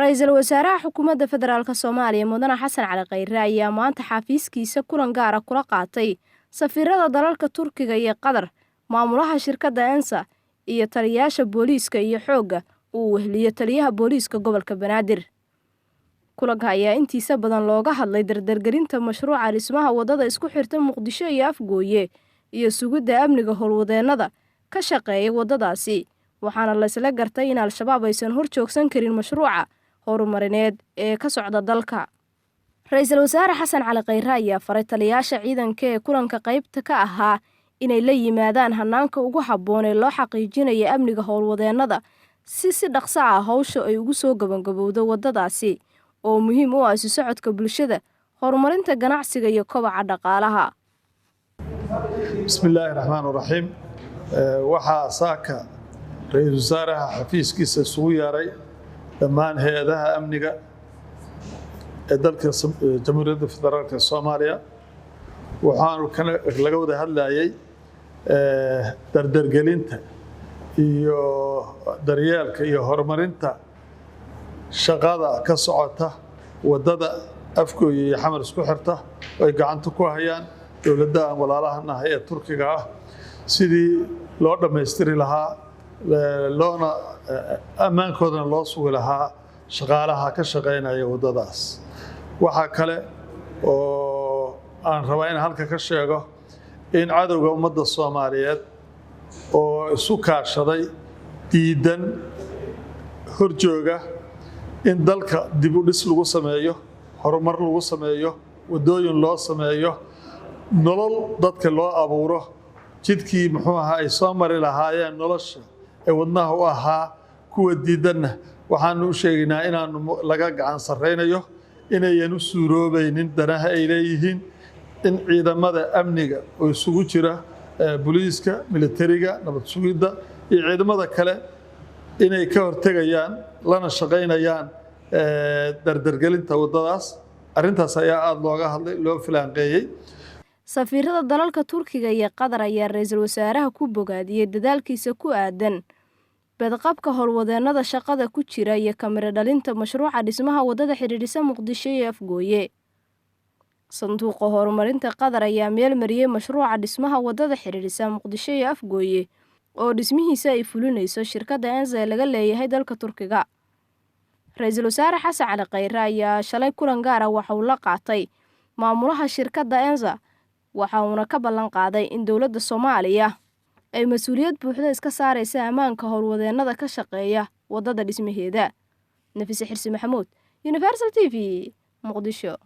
Ra'iisul Wasaaraha Xukuumadda Federaalka Soomaaliya Mudane Xasan Cali Khayre ayaa maanta xafiiskiisa kulan gaar ah kula qaatay safiirada dalalka Turkiga iyo Qatar, maamulaha shirkadda ENSA iyo taliyayaasha booliiska iyo xoogga uu weheliyo taliyaha booliiska gobolka Banaadir. Kulanka ayaa intiisa badan looga hadlay dardargelinta mashruuca dhismaha wadada isku xirta Muqdisho iyo Afgooye iyo sugidda amniga howlwadeennada ka shaqeeya wadadaasi, waxaana la isla gartay in Al-shabaab aysan hor joogsan karin mashruuca horumarineed ee ka socda dalka. Ra'iisul Wasaare Xasan Cali Khayre ayaa faray taliyayaasha ciidanka ee kulanka qaybta ka ahaa inay la yimaadaan hanaanka ugu habboon ee loo xaqiijinayo amniga howlwadeennada si dhaqso ah hawsha ay ugu soo gabagabowdo wadadaasi oo muhiim u ah isu socodka bulshada, horumarinta ganacsiga iyo kobaca dhaqaalaha. Bismillaahi Raxmaani Raxiim. Waxaa saaka Ra'iisul Wasaaraha xafiiskiisa isugu yeeray dhammaan hay'adaha amniga ee dalka Jamhuuriyadda Federaalka Soomaaliya. Waxaanu laga wada hadlayay dardargelinta iyo daryeelka iyo horumarinta shaqada ka socota wadada Afgooye iyo Xamar isku xirta oo ay gacanta ku hayaan dowladda walaalaha ee Turkiga ah sidii loo dhameystiri lahaa loona ammaankoodana loo sugi lahaa shaqaalaha ka shaqeynaya wadadaas. Waxa kale oo aan rabaa in halka ka sheego in cadowga ummadda Soomaaliyeed oo isu kaashaday diidan horjooga in dalka dib u dhis lagu sameeyo, horumar lagu sameeyo, wadooyin loo sameeyo, nolol dadka loo abuuro, jidkii ay soo mari lahaayeen nolosha ee wadnaha u ahaa kuwa diidanna waxaanu u sheegaynaa inaanu laga gacan sarreynayo inayan u suuroobaynin danaha ay leeyihiin in ciidamada amniga oo isugu jira booliiska, militariga, nabad sugidda iyo ciidamada kale inay ka hortegayaan lana shaqeynayaan dardargelinta wadadaas. Arrintaas ayaa aad looga hadlay, loo filaanqeeyay. Safiirada dalalka Turkiga iyo Qatar ayaa Ra'iisul Wasaaraha ku bogaadiyay dadaalkiisa ku aadan badqabka howlwadeennada shaqada ku jira iyo kamira dhalinta mashruuca dhismaha wadada xiriirisa Muqdisho iyo Afgooye. Sanduuqa horumarinta Qatar ayaa meel mariyay mashruuca dhismaha wadada xiriirisa Muqdisho iyo Afgooye oo dhismihiisa ay fulinayso shirkadda ENSA ee laga leeyahay dalka Turkiga. Ra'iisul Wasaare Xasan Cali Khayre ayaa shalay kulan gaar ah waxa uu la qaatay maamulaha shirkadda ENSA waxa uuna ka ballan qaaday in dowladda Soomaaliya ay mas'uuliyad buuxda iska saarayso ammaanka howlwadeennada ka shaqeeya wadada dhismaheeda. Nafisa Xirsi Maxamuud, Universal TV, Muqdisho.